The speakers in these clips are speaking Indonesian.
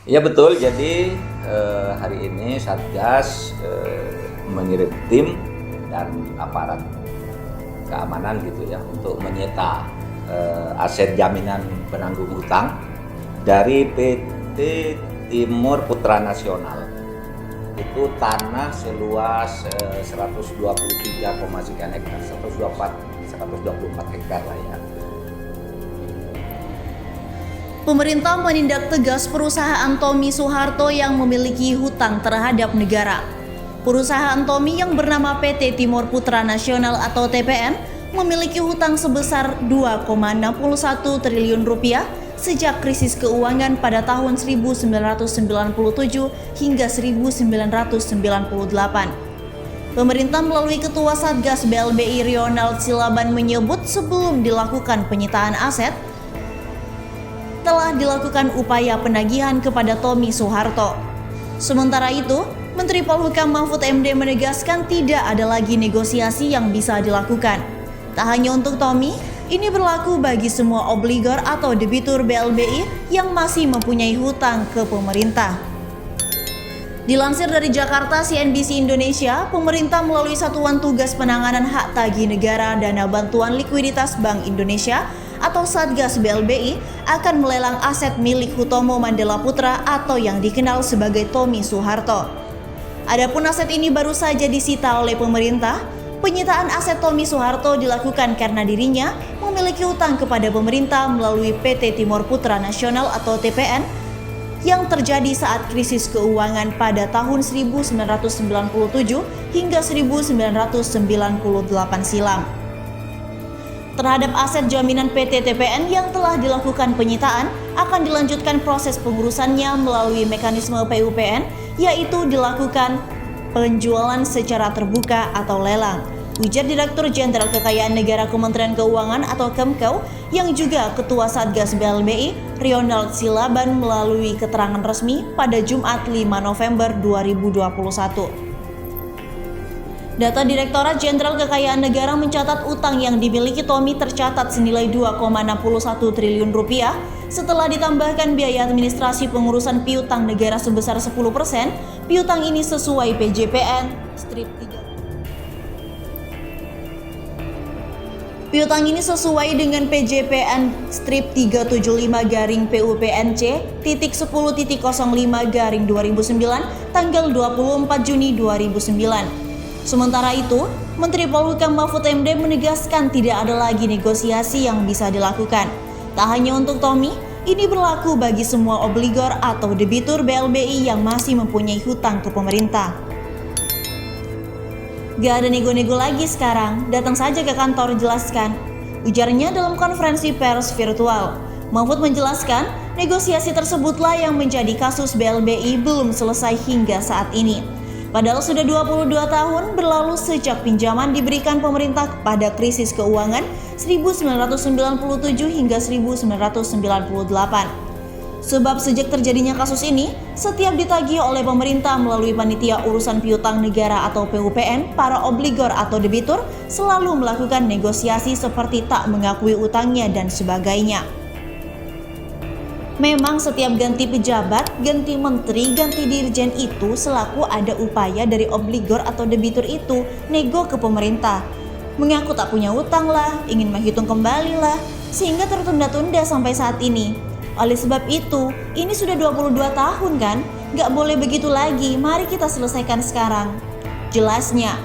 Ya betul, jadi hari ini Satgas mengirim tim dan aparat keamanan gitu ya untuk menyita aset jaminan penanggung hutang dari PT Timur Putra Nasional. Itu tanah seluas 123, sekian hektar, 124 hektar lah ya. Pemerintah menindak tegas perusahaan Tommy Soeharto yang memiliki hutang terhadap negara. Perusahaan Tommy yang bernama PT Timur Putra Nasional atau TPN memiliki hutang sebesar 2,61 triliun rupiah sejak krisis keuangan pada tahun 1997 hingga 1998. Pemerintah melalui Ketua Satgas BLBI Ronald Silaban menyebut sebelum dilakukan penyitaan aset, telah dilakukan upaya penagihan kepada Tommy Soeharto. Sementara itu, Menteri Polhukam Mahfud MD menegaskan tidak ada lagi negosiasi yang bisa dilakukan. Tak hanya untuk Tommy, ini berlaku bagi semua obligor atau debitur BLBI yang masih mempunyai hutang ke pemerintah. Dilansir dari Jakarta CNBC Indonesia, pemerintah melalui Satuan Tugas Penanganan Hak Tagih Negara Dana Bantuan Likuiditas Bank Indonesia atau Satgas BLBI akan melelang aset milik Hutomo Mandela Putra atau yang dikenal sebagai Tommy Soeharto. Adapun aset ini baru saja disita oleh pemerintah. Penyitaan aset Tommy Soeharto dilakukan karena dirinya memiliki hutang kepada pemerintah melalui PT Timur Putra Nasional atau TPN yang terjadi saat krisis keuangan pada tahun 1997 hingga 1998 silam. Terhadap aset jaminan PT TPN yang telah dilakukan penyitaan akan dilanjutkan proses pengurusannya melalui mekanisme PUPN, yaitu dilakukan penjualan secara terbuka atau lelang, ujar Direktur Jenderal Kekayaan Negara Kementerian Keuangan atau Kemkeu yang juga Ketua Satgas BLBI Ronald Silaban melalui keterangan resmi pada Jumat 5 November 2021. Data Direktorat Jenderal Kekayaan Negara mencatat utang yang dimiliki Tommy tercatat senilai 2,61 triliun rupiah setelah ditambahkan biaya administrasi pengurusan piutang negara sebesar 10%. Piutang ini sesuai PJPN strip 3. Piutang ini sesuai dengan PJPN strip 375-PUPNC.10.05-2009 tanggal 24 Juni 2009. Sementara itu, Menteri Polhukam Mahfud MD menegaskan tidak ada lagi negosiasi yang bisa dilakukan. Tak hanya untuk Tommy, ini berlaku bagi semua obligor atau debitur BLBI yang masih mempunyai hutang ke pemerintah. Gak ada nego-nego lagi sekarang, datang saja ke kantor jelaskan, ujarnya dalam konferensi pers virtual. Mahfud menjelaskan, negosiasi tersebutlah yang menjadi kasus BLBI belum selesai hingga saat ini. Padahal sudah 22 tahun berlalu sejak pinjaman diberikan pemerintah pada krisis keuangan 1997 hingga 1998. Sebab sejak terjadinya kasus ini, setiap ditagih oleh pemerintah melalui Panitia Urusan Piutang Negara atau PUPN, para obligor atau debitur selalu melakukan negosiasi seperti tak mengakui utangnya dan sebagainya. Memang setiap ganti pejabat, ganti menteri, ganti dirjen itu selaku ada upaya dari obligor atau debitur itu nego ke pemerintah. Mengaku tak punya utang lah, ingin menghitung kembali lah, sehingga tertunda-tunda sampai saat ini. Oleh sebab itu, ini sudah 22 tahun kan? Gak boleh begitu lagi, mari kita selesaikan sekarang. Jelasnya,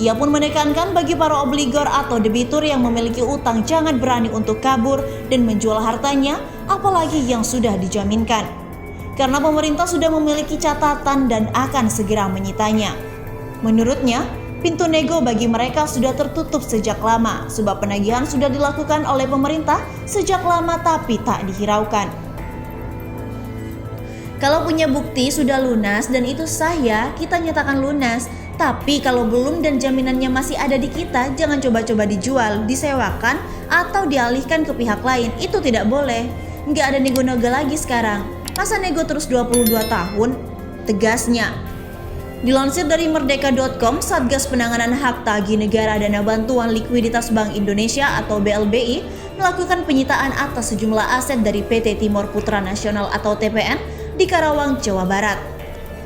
ia pun menekankan bagi para obligor atau debitur yang memiliki utang jangan berani untuk kabur dan menjual hartanya, apalagi yang sudah dijaminkan. Karena pemerintah sudah memiliki catatan dan akan segera menyitanya. Menurutnya, pintu nego bagi mereka sudah tertutup sejak lama, sebab penagihan sudah dilakukan oleh pemerintah sejak lama tapi tak dihiraukan. Kalau punya bukti sudah lunas dan itu sah ya, kita nyatakan lunas. Tapi kalau belum dan jaminannya masih ada di kita, jangan coba-coba dijual, disewakan, atau dialihkan ke pihak lain. Itu tidak boleh. Nggak ada nego-nego lagi sekarang. Masa nego terus 22 tahun? Tegasnya. Dilansir dari merdeka.com, Satgas Penanganan Hak Tagih Negara Dana Bantuan Likuiditas Bank Indonesia atau BLBI melakukan penyitaan atas sejumlah aset dari PT Timur Putra Nasional atau TPN di Karawang, Jawa Barat.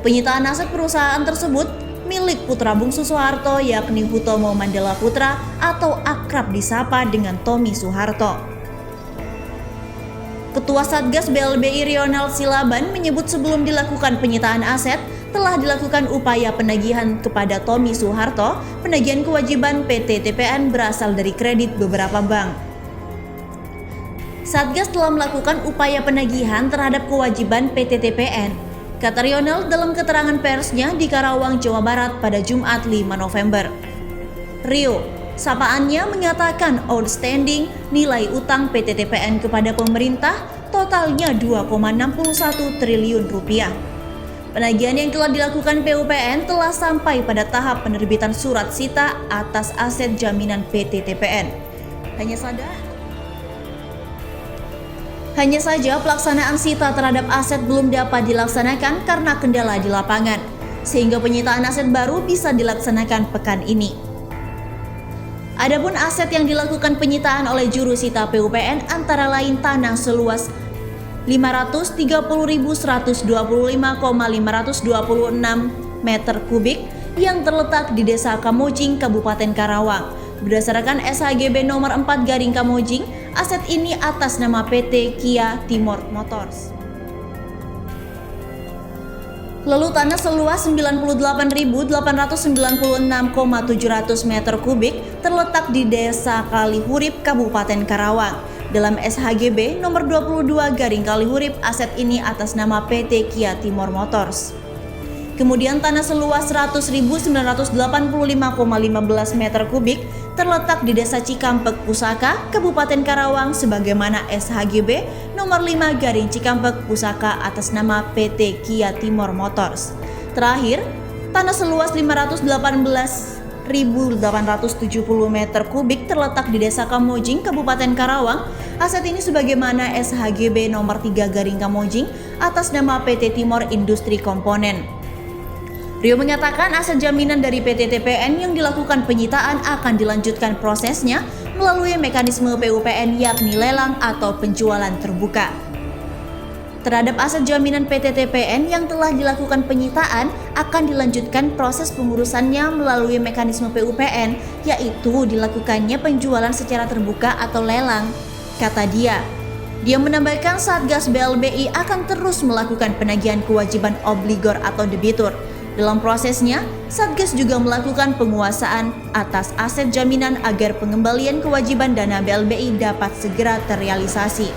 Penyitaan aset perusahaan tersebut milik putra bungsu Soeharto yakni Hutomo Mandala Putra atau akrab disapa dengan Tommy Soeharto. Ketua Satgas BLBI Ronald Silaban menyebut sebelum dilakukan penyitaan aset, telah dilakukan upaya penagihan kepada Tommy Soeharto. Penagihan kewajiban PT TPN berasal dari kredit beberapa bank. Satgas telah melakukan upaya penagihan terhadap kewajiban PT TPN, kata Ronald dalam keterangan persnya di Karawang, Jawa Barat pada Jumat 5 November. Rio, sapaannya mengatakan outstanding nilai utang PT TPN kepada pemerintah totalnya 2,61 triliun rupiah. Penagihan yang telah dilakukan PUPN telah sampai pada tahap penerbitan surat sita atas aset jaminan PT TPN. Hanya saja pelaksanaan sita terhadap aset belum dapat dilaksanakan karena kendala di lapangan, sehingga penyitaan aset baru bisa dilaksanakan pekan ini. Adapun aset yang dilakukan penyitaan oleh juru sita PUPN antara lain tanah seluas 530.125,526 meter kubik yang terletak di Desa Kamojing, Kabupaten Karawang. Berdasarkan SHGB nomor 4 garing Kamojing, aset ini atas nama PT Kia Timor Motors. Lalu tanah seluas 98.896,700 meter kubik terletak di Desa Kalihurip, Kabupaten Karawang. Dalam SHGB nomor 22 garing Kalihurip, aset ini atas nama PT Kia Timor Motors. Kemudian tanah seluas 100.985,15 meter kubik terletak di Desa Cikampek Pusaka, Kabupaten Karawang sebagaimana SHGB nomor 5 garing Cikampek Pusaka atas nama PT Kia Timor Motors. Terakhir, tanah seluas 518.870 meter kubik terletak di Desa Kamojing, Kabupaten Karawang. Aset ini sebagaimana SHGB nomor 3 garing Kamojing atas nama PT Timor Industri Komponen. Rio mengatakan aset jaminan dari PT TPN yang dilakukan penyitaan akan dilanjutkan prosesnya melalui mekanisme PUPN yakni lelang atau penjualan terbuka. Terhadap aset jaminan PT TPN yang telah dilakukan penyitaan akan dilanjutkan proses pengurusannya melalui mekanisme PUPN, yaitu dilakukannya penjualan secara terbuka atau lelang, kata dia. Dia menambahkan Satgas BLBI akan terus melakukan penagihan kewajiban obligor atau debitur. Dalam prosesnya, Satgas juga melakukan penguasaan atas aset jaminan agar pengembalian kewajiban dana BLBI dapat segera terrealisasi.